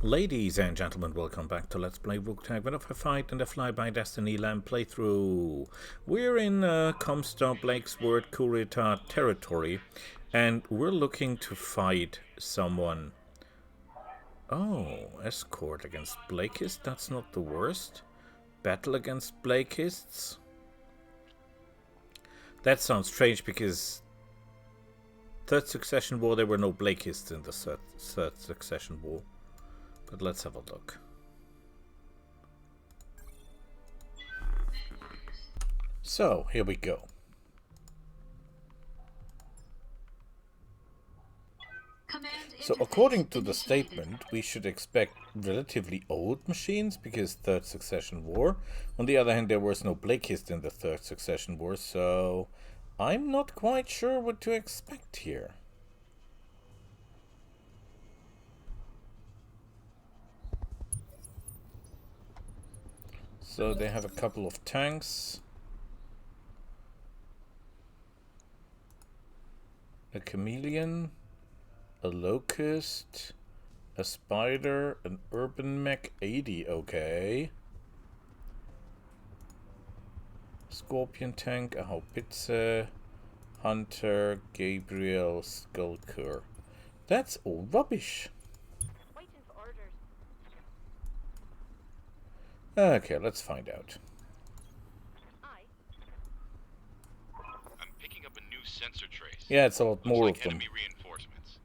Ladies and gentlemen, welcome back to Let's Play Roguetech, Win of a Fight and a Fly by Destiny LAM playthrough. We're in Comstock, Blake's Word, Kurita territory, and we're looking to fight someone. Oh, escort against Blakists? That's not the worst. Battle against Blakists? That sounds strange because Third Succession War, there were no Blakists in the third Succession War. But let's have a look. So, here we go. So, according to the statement, we should expect relatively old machines because Third Succession War. On the other hand, there was no Blakist in the Third Succession War, so I'm not quite sure what to expect here. So they have a couple of tanks, a chameleon, a locust, a spider, an urban mech 80, okay. Scorpion tank, a Haubitze, hunter, Gabriel, skulker. That's all rubbish. Okay, let's find out. I'm picking up a new sensor trace. Yeah, it's a lot more of them. Enemy reinforcements.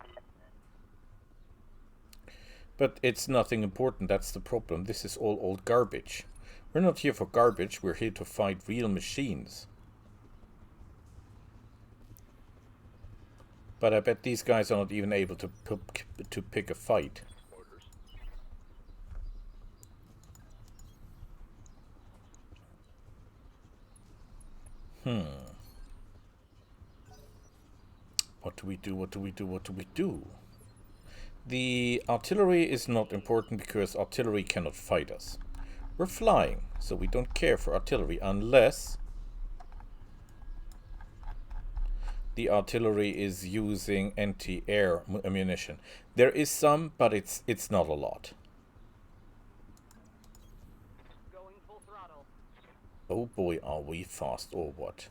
But it's nothing important, that's the problem. This is all old garbage. We're not here for garbage, we're here to fight real machines. But I bet these guys are not even able to pick a fight. What do we do? What do we do? What do we do? The artillery is not important because artillery cannot fight us. We're flying, so we don't care for artillery unless the artillery is using anti-air ammunition. There is some, but it's not a lot. Going full throttle. Oh boy, are we fast or what?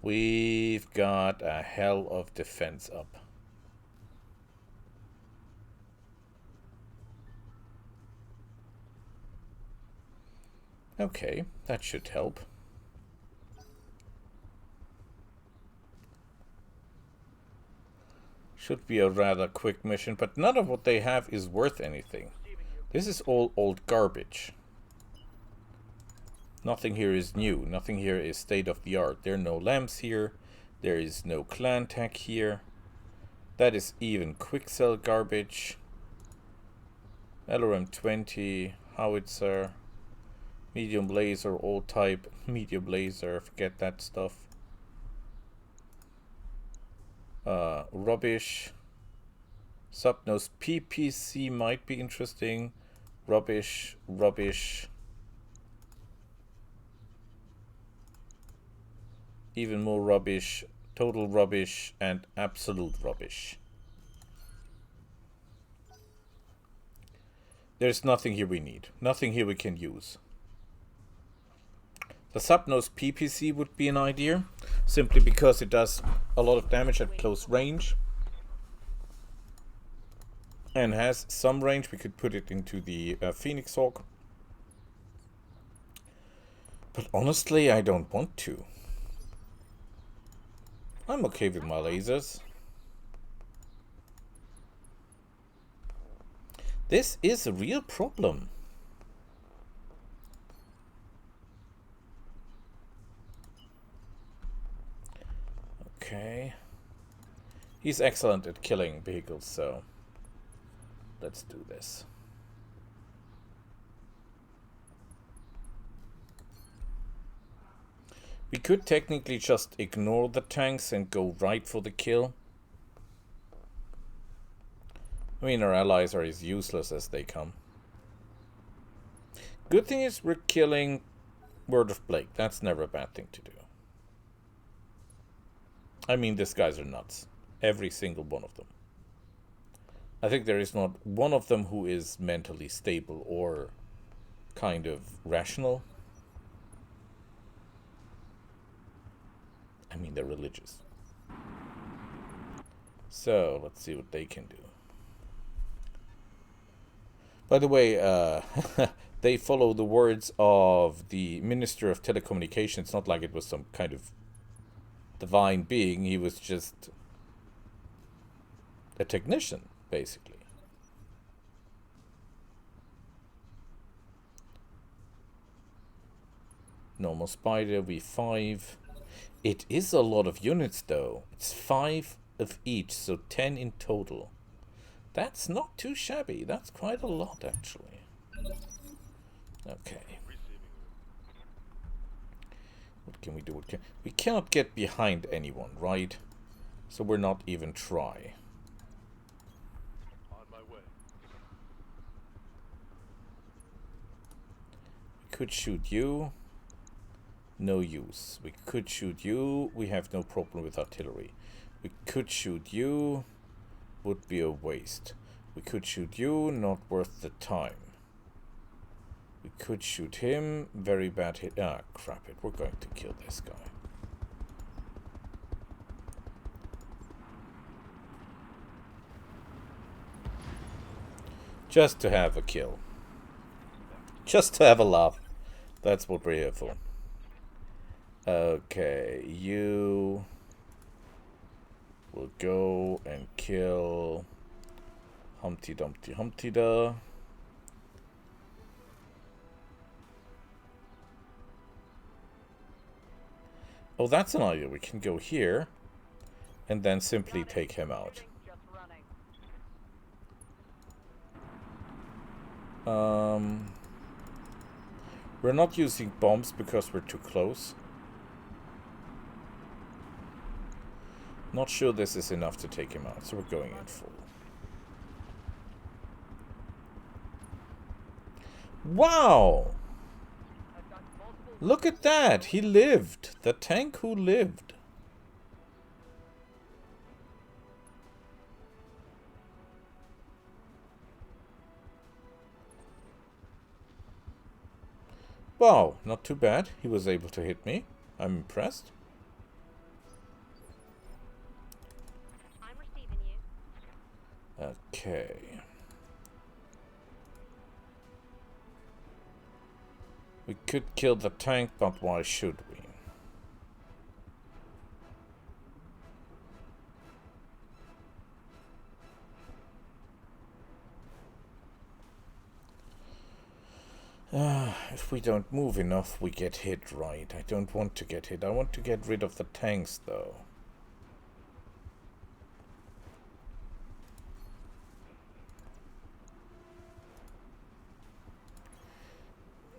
We've got a hell of defense up. Okay, that should help. Should be a rather quick mission, but none of what they have is worth anything. This is all old garbage. Nothing here is new. Nothing here is state-of-the-art. There are no LAMs here. There is no clan tech here. That is even quick-cell garbage. LRM 20, howitzer, medium laser, all type, medium laser, forget that stuff. Rubbish. Subnose PPC might be interesting. Rubbish, rubbish. Even more rubbish, total rubbish, and absolute rubbish. There's nothing here we need. Nothing here we can use. The Subnose PPC would be an idea, simply because it does a lot of damage at close range. And has some range. We could put it into the Phoenix Hawk. But honestly, I don't want to. I'm okay with my lasers. This is a real problem. Okay. He's excellent at killing vehicles, so let's do this. We could technically just ignore the tanks and go right for the kill. I mean, our allies are as useless as they come. Good thing is we're killing Word of Blake. That's never a bad thing to do. I mean, these guys are nuts. Every single one of them. I think there is not one of them who is mentally stable or kind of rational. I mean, they're religious. So, let's see what they can do. By the way, they follow the words of the Minister of Telecommunications. It's not like it was some kind of divine being. He was just a technician, basically. Normal spider, V5. It is a lot of units, though. It's 5 of each, so 10 in total. That's not too shabby. That's quite a lot, actually. Okay. What can we do? We cannot get behind anyone, right? So we're not even try. On my way. We could shoot you. No use. We could shoot you. We have no problem with artillery. We could shoot you. Would be a waste. We could shoot you. Not worth the time. We could shoot him. Very bad hit. Ah, crap it. We're going to kill this guy. Just to have a kill. Just to have a laugh. That's what we're here for. Okay, you will go and kill Humpty Dumpty Humpty Da. Oh, that's an idea. We can go here and then simply take him out. Just running. We're not using bombs because we're too close. Not sure this is enough to take him out, so we're going in full. Wow! I've got multiple Look at that! He lived! The tank who lived. Wow, not too bad. He was able to hit me. I'm impressed. I'm receiving you. Okay. We could kill the tank, but why should we? If we don't move enough, we get hit, right? I don't want to get hit. I want to get rid of the tanks, though.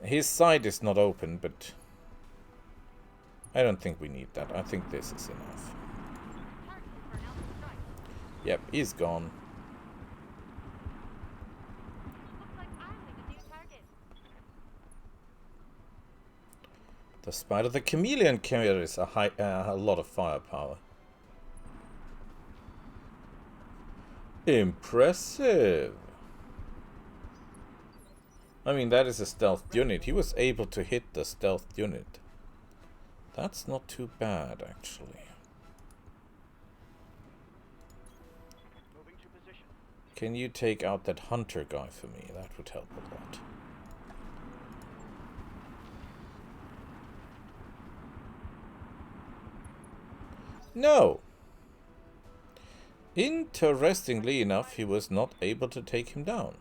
His side is not open, but I don't think we need that. I think this is enough. Target for an alpha strike. Yep, he's gone. Looks like I'm the new target. The Spider, the Chameleon carries a lot of firepower. Impressive. I mean, that is a stealth unit. He was able to hit the stealth unit. That's not too bad, actually. Moving to position. Can you take out that hunter guy for me? That would help a lot. No! Interestingly enough, he was not able to take him down.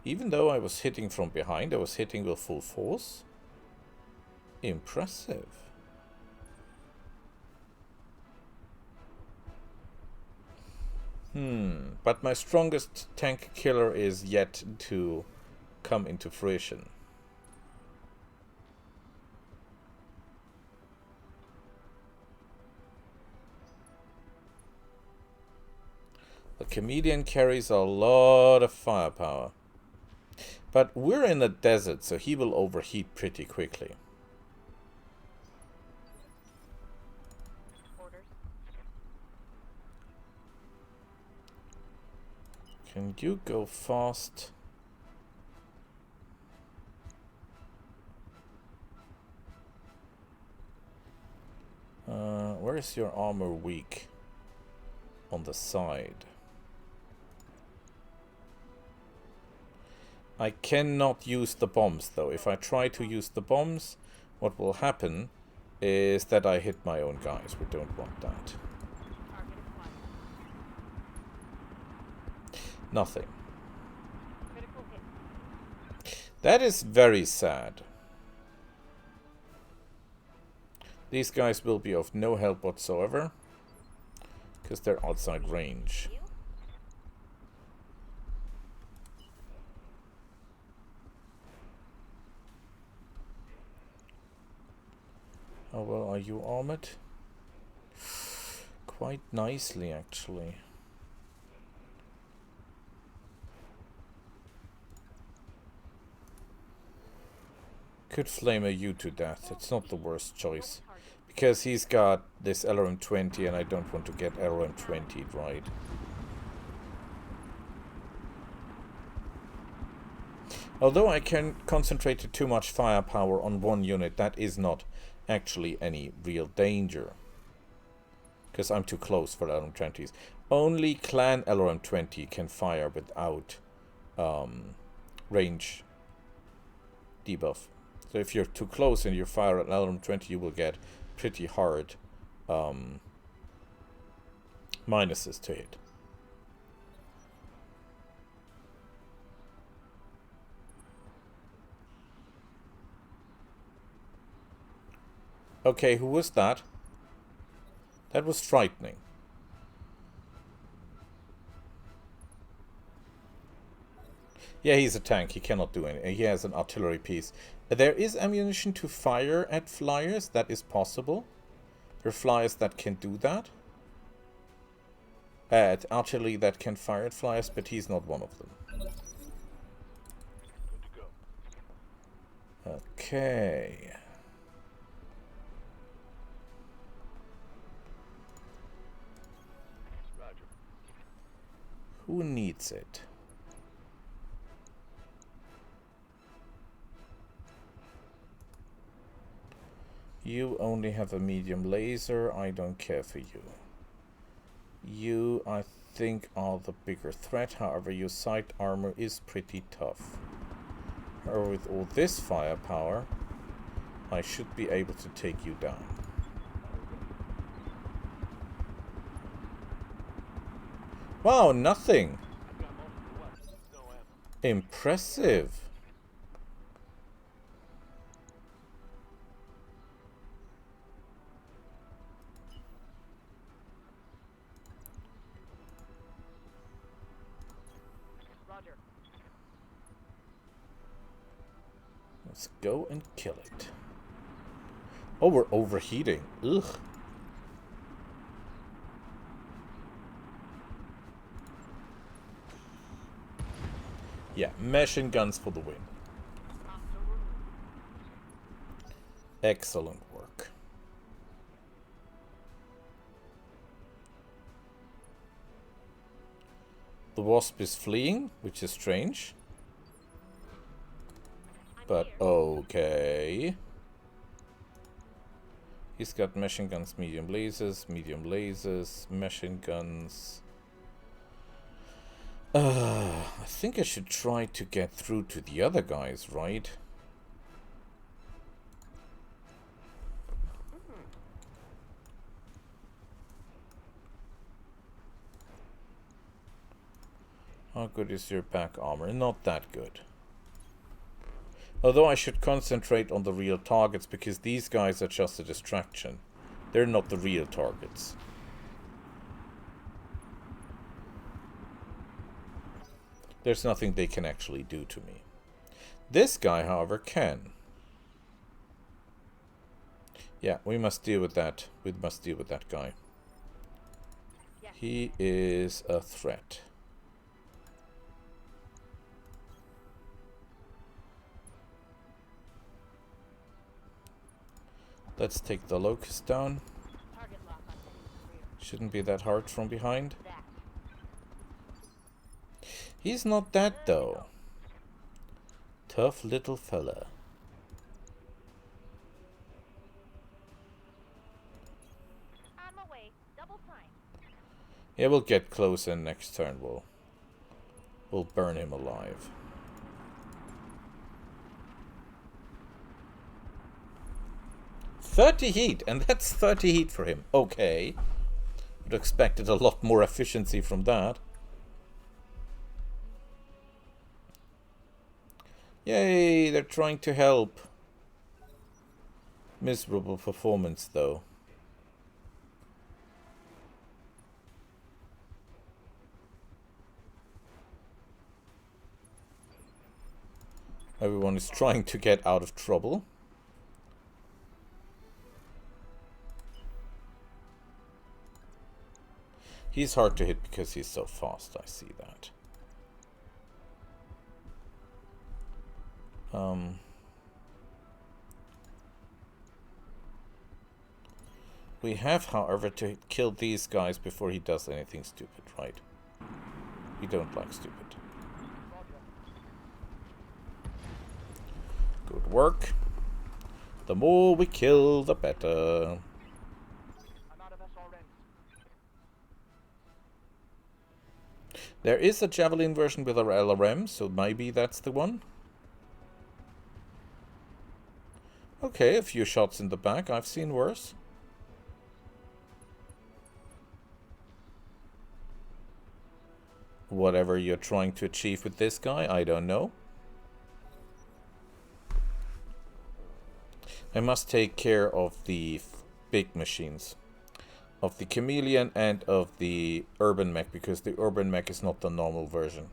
Even though I was hitting from behind, I was hitting with full force. Impressive. But my strongest tank killer is yet to come into fruition. The Comedian carries a lot of firepower. But we're in a desert, so he will overheat pretty quickly. Orders. Can you go fast? Where is your armor weak? On the side. I cannot use the bombs though. If I try to use the bombs, what will happen is that I hit my own guys. We don't want that. Target acquired. Nothing. Critical hit. That is very sad. These guys will be of no help whatsoever, because they're outside range. You? How well are you armored? Quite nicely, actually. Could flame you to death. It's not the worst choice. Because he's got this LRM-20 and I don't want to get LRM-20'd right. Although I can concentrate too much firepower on one unit, that is not actually any real danger. Because I'm too close for LRM-20s. Only clan LRM-20 can fire without range debuff. So if you're too close and you fire an LRM-20, you will get pretty hard minuses to hit. Okay, who was that? That was frightening. Yeah, he's a tank. He cannot do anything. He has an artillery piece. There is ammunition to fire at flyers. That is possible. There are flyers that can do that. At artillery that can fire at flyers, but he's not one of them. Good to go. Okay. Roger. Who needs it? You only have a medium laser. I don't care for you. You, I think, are the bigger threat. However, your sight armor is pretty tough. However, with all this firepower, I should be able to take you down. Wow, nothing. I've got multiple weapons. No ammo. Impressive. Roger. Let's go and kill it. Oh, we're overheating. Ugh. Yeah, machine guns for the win. Excellent work. The wasp is fleeing, which is strange. But okay. He's got machine guns, medium lasers, machine guns. I think I should try to get through to the other guys, right? How good is your back armor? Not that good. Although I should concentrate on the real targets, because these guys are just a distraction. They're not the real targets. There's nothing they can actually do to me. This guy, however, can. Yeah, we must deal with that. We must deal with that guy. Yes. He is a threat. Let's take the locust down. Target lock on enemy rear. Shouldn't be that hard from behind. That. He's not that though. Tough little fella. On my way. Double time. Yeah, we'll get close and next turn we'll burn him alive. $30 heat, and that's 30 heat for him. Okay. Would have expected a lot more efficiency from that. Yay, they're trying to help. Miserable performance though. Everyone is trying to get out of trouble. He's hard to hit because he's so fast, I see that. We have, however, to kill these guys before he does anything stupid, right? We don't like stupid. Good work. The more we kill, the better. I'm out of SRMs. There is a Javelin version with our LRM, so maybe that's the one. Okay, a few shots in the back. I've seen worse. Whatever you're trying to achieve with this guy, I don't know. I must take care of the big machines. Of the Chameleon and of the Urban Mech, because the Urban Mech is not the normal version.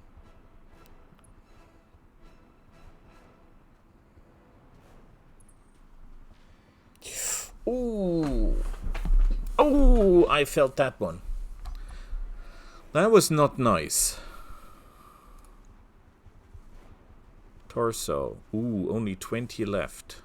Ooh. Oh, I felt that one. That was not nice. Torso. Ooh, only 20 left.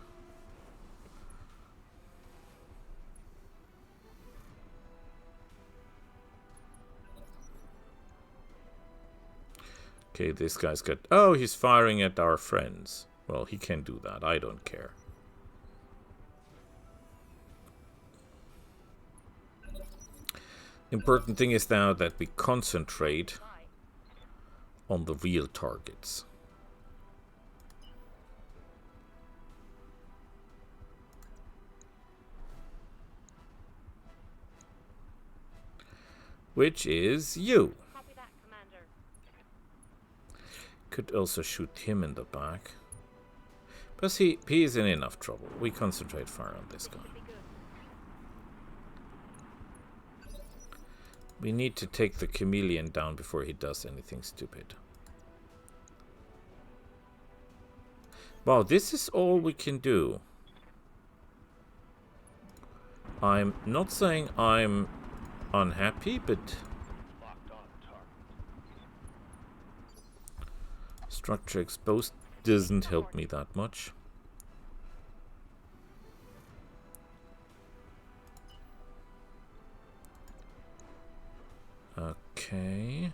Okay, this guy's got... Oh, he's firing at our friends. Well, he can do that. I don't care. Important thing is now that we concentrate on the real targets. Which is you. Copy that, Commander. Could also shoot him in the back. But he is in enough trouble. We concentrate fire on this guy. Should be good. We need to take the Chameleon down before he does anything stupid. Wow, this is all we can do. I'm not saying I'm unhappy, but Locked on target. structure exposed doesn't help me that much. Okay.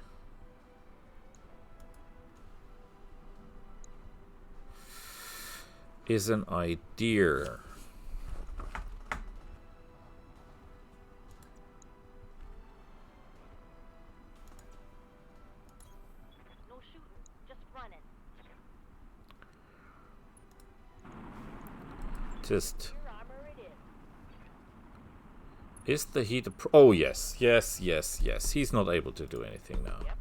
Is an idea. No shooting, just running. Just... Your armor it is. Is the heat... Oh, yes. Yes, yes, yes. He's not able to do anything now. Yep.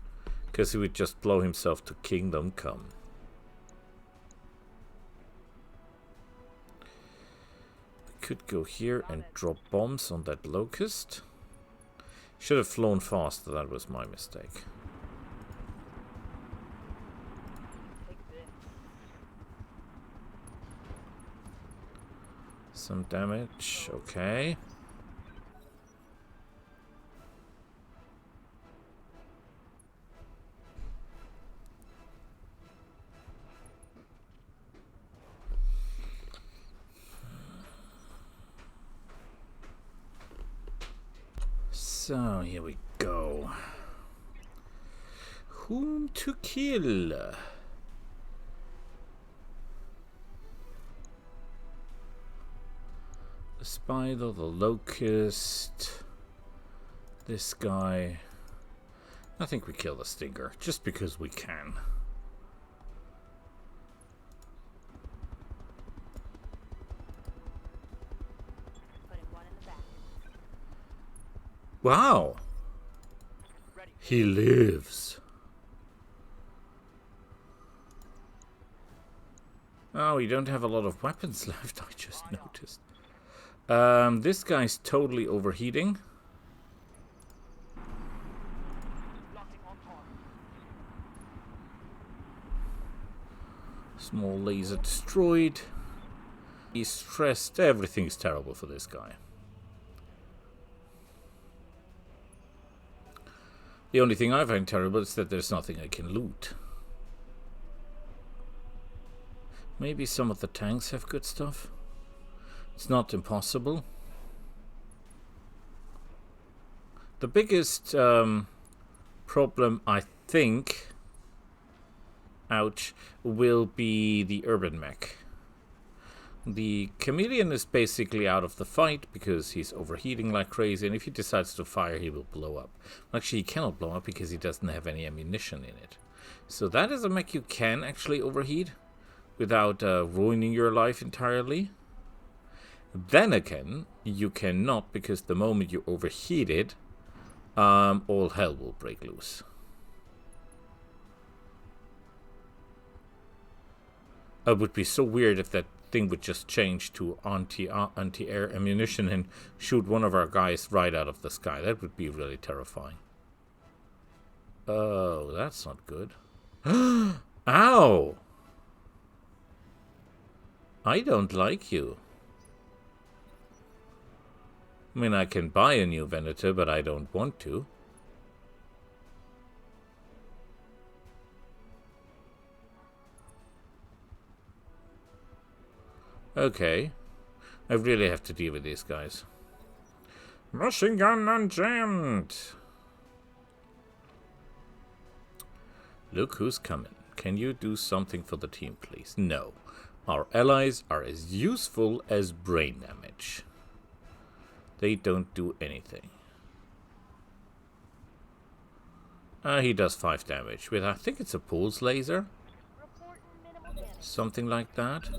Because he would just blow himself to Kingdom Come. We could go here and drop bombs on that locust. Should have flown faster. That was my mistake. Take this. Some damage. Okay. So, here we go. Whom to kill? The spider, the locust, this guy. I think we kill the stinger, just because we can. Putting one in the back. Wow! Ready. He lives. Oh, we don't have a lot of weapons left, I just noticed. This guy's totally overheating. Locking on target. Small laser destroyed. He's stressed. Everything's terrible for this guy. The only thing I find terrible is that there's nothing I can loot. Maybe some of the tanks have good stuff. It's not impossible. The biggest problem, I think, ouch, will be the urban mech. The chameleon is basically out of the fight because he's overheating like crazy, and if he decides to fire, he will blow up. Actually, he cannot blow up because he doesn't have any ammunition in it. So that is a mech you can actually overheat without ruining your life entirely. Then again, you cannot, because the moment you overheat it, all hell will break loose. It would be so weird if that thing would just change to anti-air ammunition and shoot one of our guys right out of the sky. That would be really terrifying. Oh, that's not good. Ow! I don't like you. I mean, I can buy a new Venator, but I don't want to. Okay. I really have to deal with these guys. Machine gun unjammed! Look who's coming. Can you do something for the team, please? No. Our allies are as useful as brain damage. They don't do anything. He does 5 damage with, I think it's a pulse laser. Reporting minimal damage. Something like that.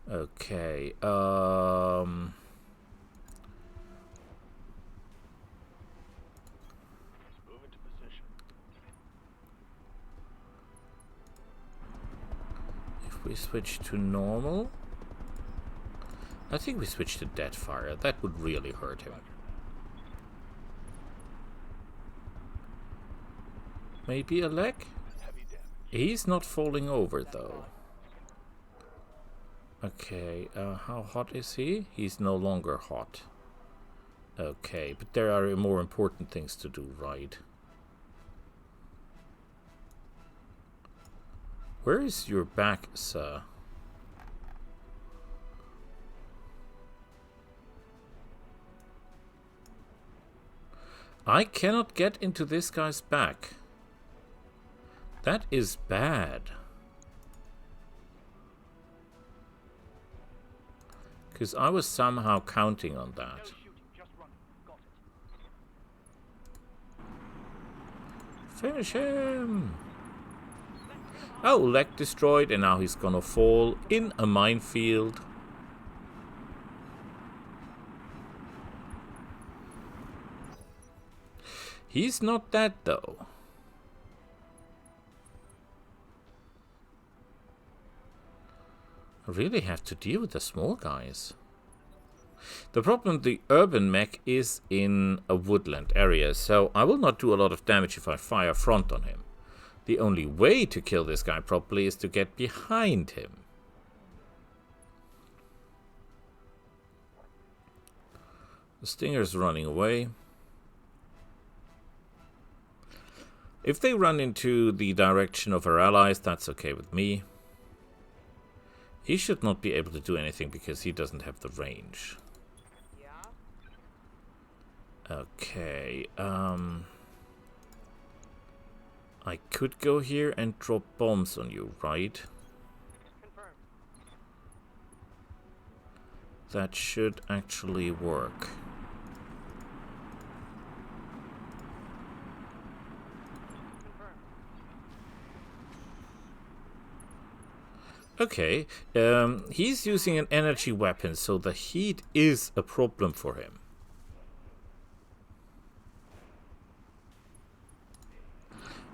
Okay, Move into position. if we switch to normal, I think we switch to Deadfire. That would really hurt him. Maybe a leg? Heavy damage. He's not falling over though. Okay, how hot is he? He's no longer hot. Okay, but there are more important things to do, right? Where is your back, sir? I cannot get into this guy's back. That is bad. Because I was somehow counting on No that. shooting, just running. Got it. Finish him! Oh, leg destroyed, and now he's gonna fall in a minefield. He's not dead, though. I really have to deal with the small guys. The problem, the urban mech is in a woodland area, so I will not do a lot of damage if I fire front on him. The only way to kill this guy properly is to get behind him. The Stinger's running away. If they run into the direction of our allies, that's okay with me. He should not be able to do anything because he doesn't have the range. Yeah. Okay, I could go here and drop bombs on you, right? Confirmed. That should actually work. Confirmed. Okay, he's using an energy weapon, so the heat is a problem for him.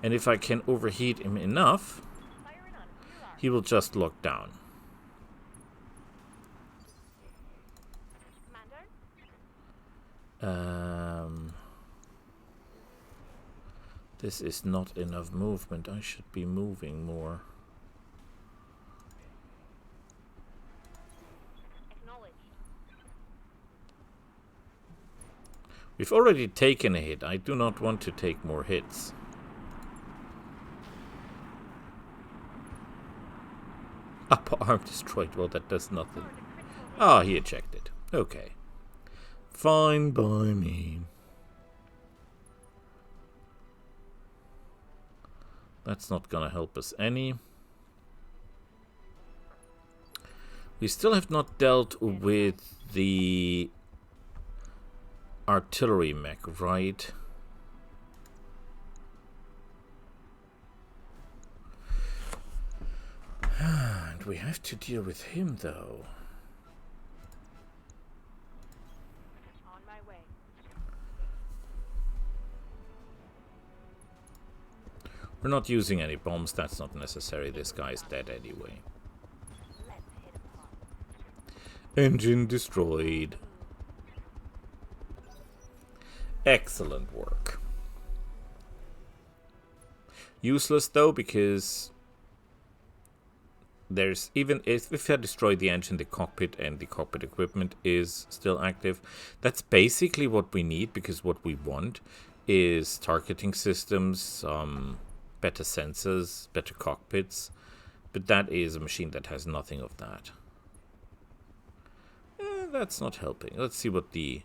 And if I can overheat him enough, Firing on a few arms. he will just lock down. Commander? This is not enough movement. I should be moving more. Acknowledged. We've already taken a hit. I do not want to take more hits. Upper arm destroyed. Well, that does nothing. Ah, he ejected. Okay. Fine by me. That's not gonna help us any. We still have not dealt with the artillery mech, right? And we have to deal with him, though. On my way. We're not using any bombs. That's not necessary. This guy's dead anyway. Let's hit him hard. Engine destroyed. Excellent work. Useless though, because there's even if I destroy the engine, the cockpit and the cockpit equipment is still active. That's basically what we need, because what we want is targeting systems, better sensors, better cockpits. But that is a machine that has nothing of that. That's not helping. Let's see what the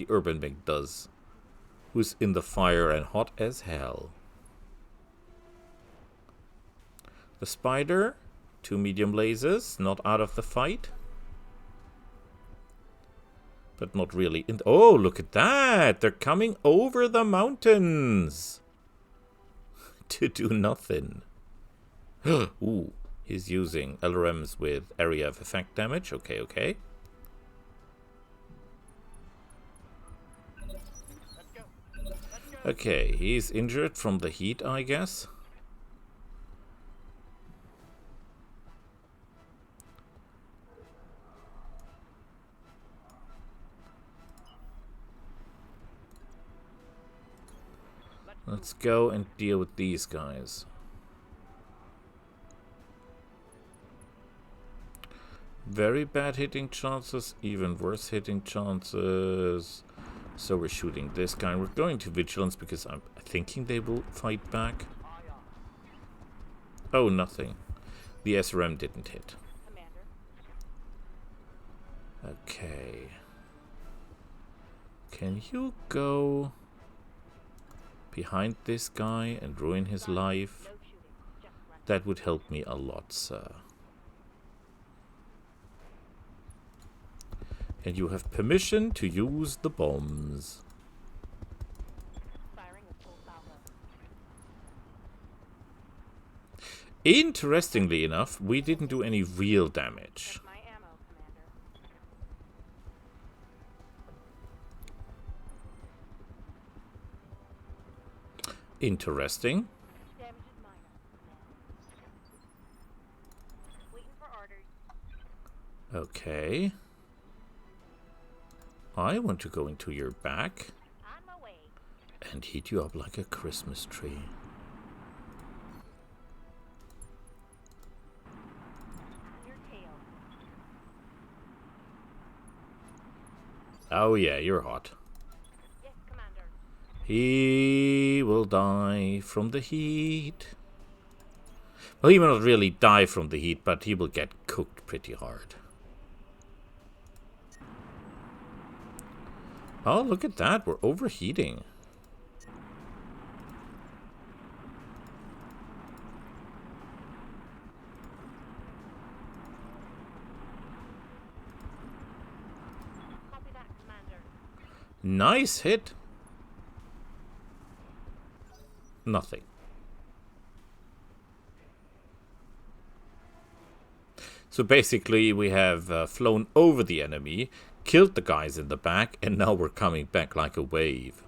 urban mech does. Who's in the fire and hot as hell. The spider, 2 medium lasers, not out of the fight. But not really in. Oh, look at that! They're coming over the mountains to do nothing. Ooh, he's using LRMs with area of effect damage. Okay, okay. Okay, he's injured from the heat, I guess. Let's go and deal with these guys. Very bad hitting chances, even worse hitting chances. So we're shooting this guy. We're going to vigilance because I'm thinking they will fight back. Oh, nothing. The SRM didn't hit. Commander. Okay. Can you go behind this guy and ruin his life? No shooting. Just run. That would help me a lot, sir. And you have permission to use the bombs. Firing a full salvo. Interestingly enough, we didn't do any real damage. Check my ammo, Commander. Interesting. Damage is minor, Commander. Waiting for orders. Okay. I want to go into your back On my way. and heat you up like a Christmas tree. On your tail. Oh yeah, you're hot. Yes, Commander. He will die from the heat. Well, he will not really die from the heat, but he will get cooked pretty hard. Oh, look at that. We're overheating. Nice hit. Nothing. So basically we have flown over the enemy, killed the guys in the back, and now we're coming back like a wave.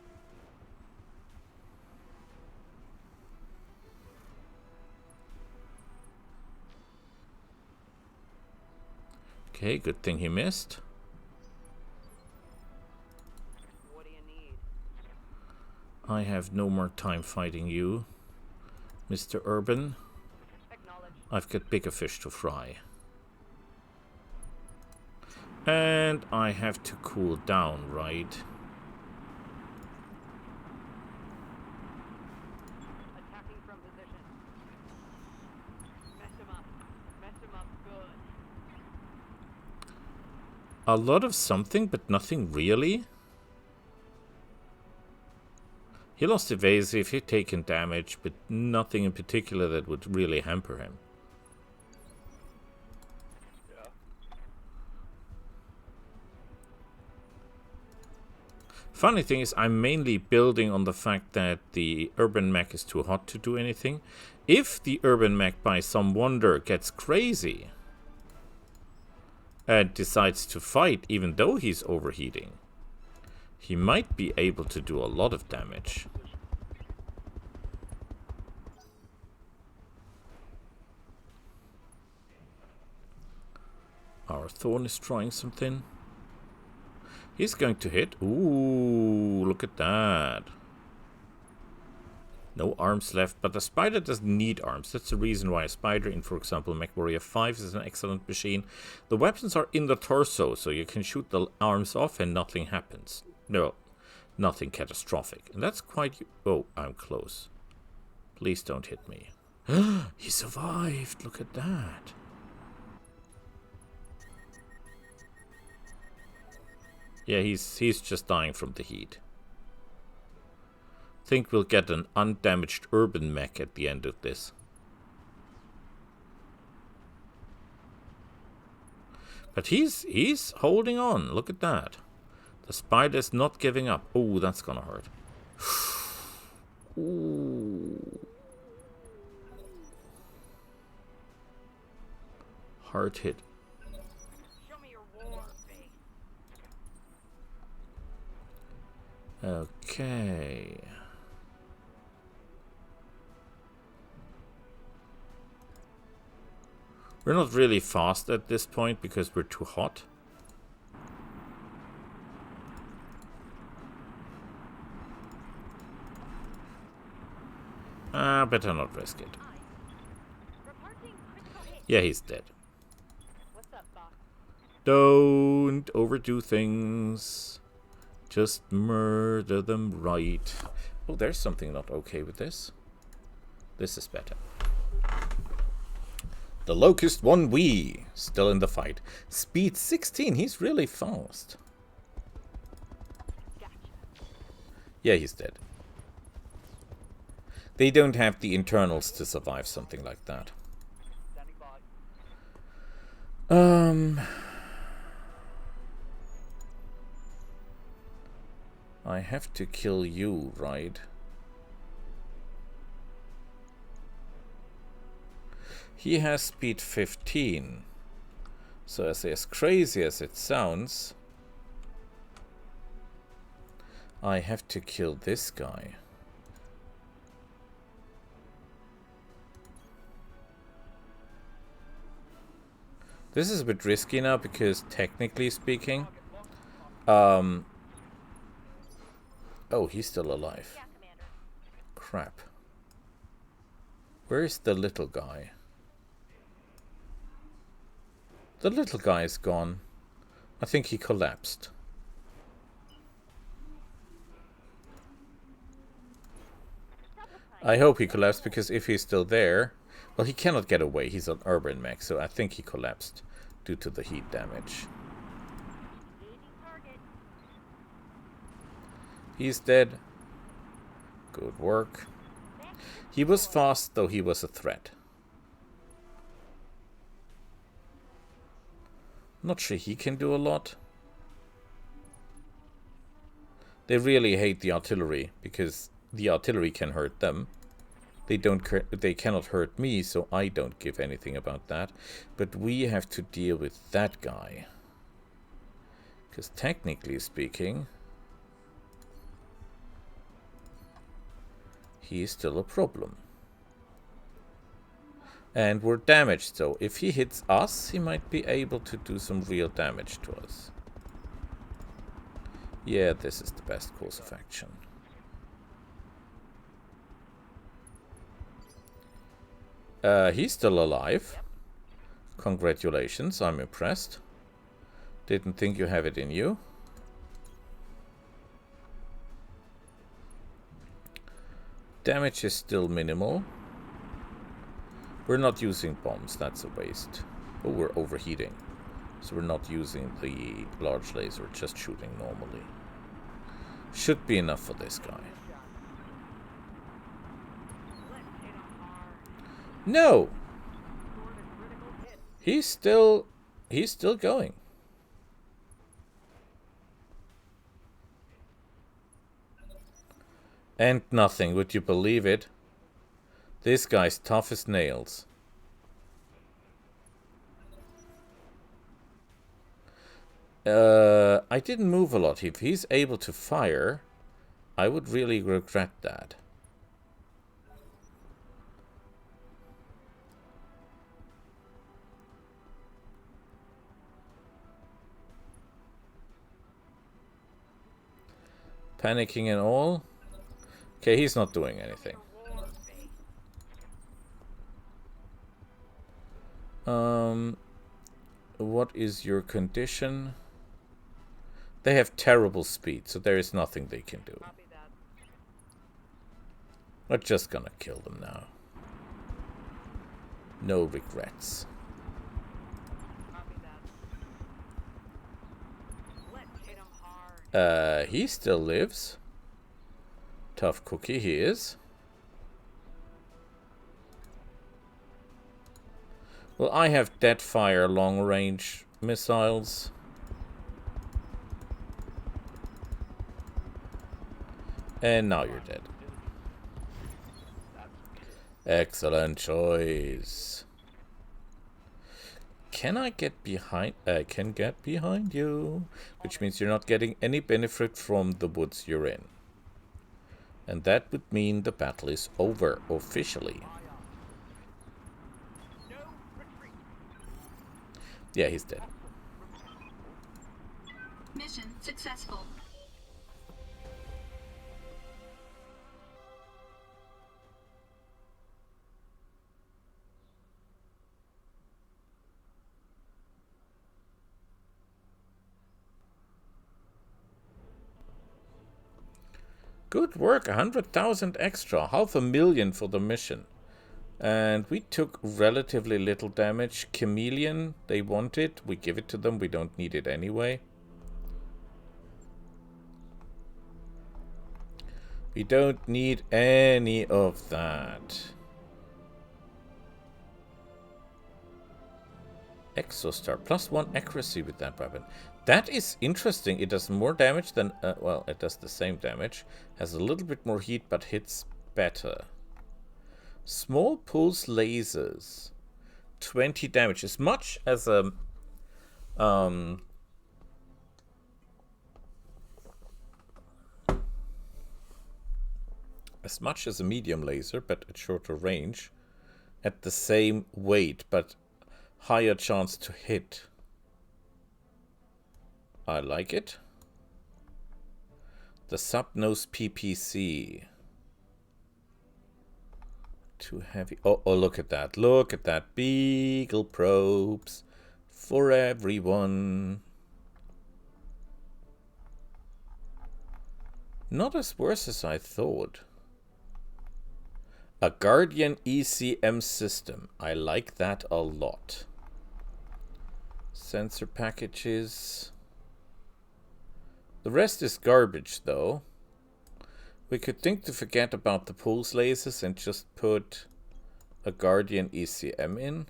Okay, good thing he missed. What do you need? I have no more time fighting you, Mr. Urban. Acknowledged. I've got bigger fish to fry. And I have to cool down, right? Attacking from position. Mess him up. Mess him up good. A lot of something, but nothing really. He lost evasive, he'd taken damage, but nothing in particular that would really hamper him. Yeah. Funny thing is, I'm mainly building on the fact that the urban mech is too hot to do anything. If the urban mech by some wonder gets crazy and decides to fight even though he's overheating, he might be able to do a lot of damage. Our Thorn is trying something. He's going to hit. Ooh, look at that. No arms left, but the Spider doesn't need arms. That's the reason why a Spider in, for example, MechWarrior 5 is an excellent machine. The weapons are in the torso, so you can shoot the arms off and nothing happens. No, nothing catastrophic. And that's quite... Oh, I'm close. Please don't hit me. He survived. Look at that. Yeah, he's just dying from the heat. Think we'll get an undamaged urban mech at the end of this. But he's holding on. Look at that. The Spider's not giving up. Oh, that's gonna hurt. Ooh. Hard hit. Show me your war face. Okay. We're not really fast at this point because we're too hot. Better not risk it. Reporting critical hit. Yeah, he's dead. What's up, Doc? Don't overdo things. Just murder them right. Oh, there's something not okay with this. This is better. The Locust 1W, still in the fight. Speed 16, he's really fast. Gotcha. Yeah, he's dead. They don't have the internals to survive something like that. Standing by. I have to kill you, right? He has speed 15. So as crazy as it sounds, I have to kill this guy. This is a bit risky now because technically speaking, oh, he's still alive. Yeah, Commander. Crap. Where's the little guy? The little guy is gone. I think he collapsed. I hope he collapsed because if he's still there, well, he cannot get away. He's an urban mech, so I think he collapsed due to the heat damage. Engaging target. He's dead. Good work. He was fast, though he was a threat. Not sure he can do a lot. They really hate the artillery because the artillery can hurt them. They cannot hurt me, so I don't give anything about that. But we have to deal with that guy. Because technically speaking, he is still a problem. And we're damaged, so if he hits us, he might be able to do some real damage to us. Yeah, this is the best course of action. He's still alive. Congratulations, I'm impressed. Didn't think you have it in you. Damage is still minimal. We're not using bombs, that's a waste. Oh, we're overheating. So we're not using the large laser, just shooting normally. Should be enough for this guy. No! He's still going. And nothing, would you believe it? This guy's tough as nails. I didn't move a lot. If he's able to fire, I would really regret that. Panicking and all. Okay, he's not doing anything. What is your condition? They have terrible speed, so there is nothing they can do. We're just gonna kill them now. No regrets. He still lives. Tough cookie he is. Well, I have Deadfire long-range missiles. And now you're dead. Excellent choice. Can I get behind? I can get behind you. Which means you're not getting any benefit from the woods you're in. And that would mean the battle is over officially. Yeah, he's dead. Mission successful. Good work, 100,000 extra, 500,000 for the mission. And we took relatively little damage. Chameleon, they want it. We give it to them. We don't need it anyway. We don't need any of that. Exostar, +1 accuracy with that weapon. That is interesting. It does more damage than... well, it does the same damage. Has a little bit more heat, but hits better. Small pulse lasers. 20 damage. As much as a... as much as a medium laser, but at shorter range. At the same weight, but higher chance to hit. I like it. The sub-nose PPC. Too heavy. Oh, look at that. Look at that. Beagle probes for everyone. Not as worse as I thought. A Guardian ECM system. I like that a lot. Sensor packages. The rest is garbage, though. We could think to forget about the pulse lasers and just put a Guardian ECM in.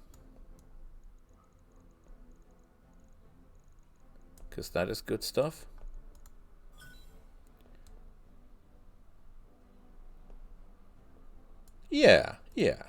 Because that is good stuff. Yeah, yeah.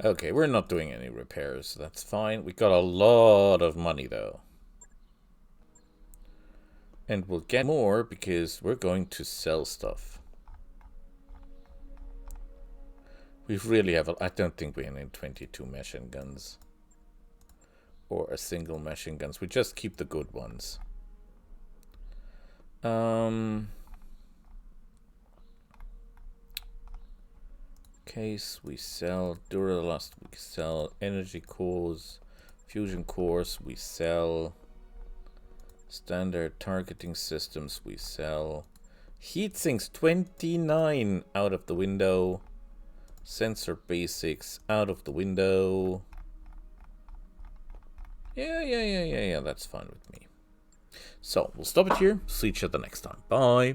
Okay, we're not doing any repairs. That's fine. We got a lot of money, though. And we'll get more because we're going to sell stuff. We really have I don't think we need 22 machine guns. Or a single machine guns. We just keep the good ones. Case, we sell. Duralast, we sell. Energy cores. Fusion cores, we sell. Standard targeting systems, we sell. Heat sinks, 29 out of the window. Sensor basics, out of the window. Yeah, that's fine with me. So, we'll stop it here. See each other next time. Bye.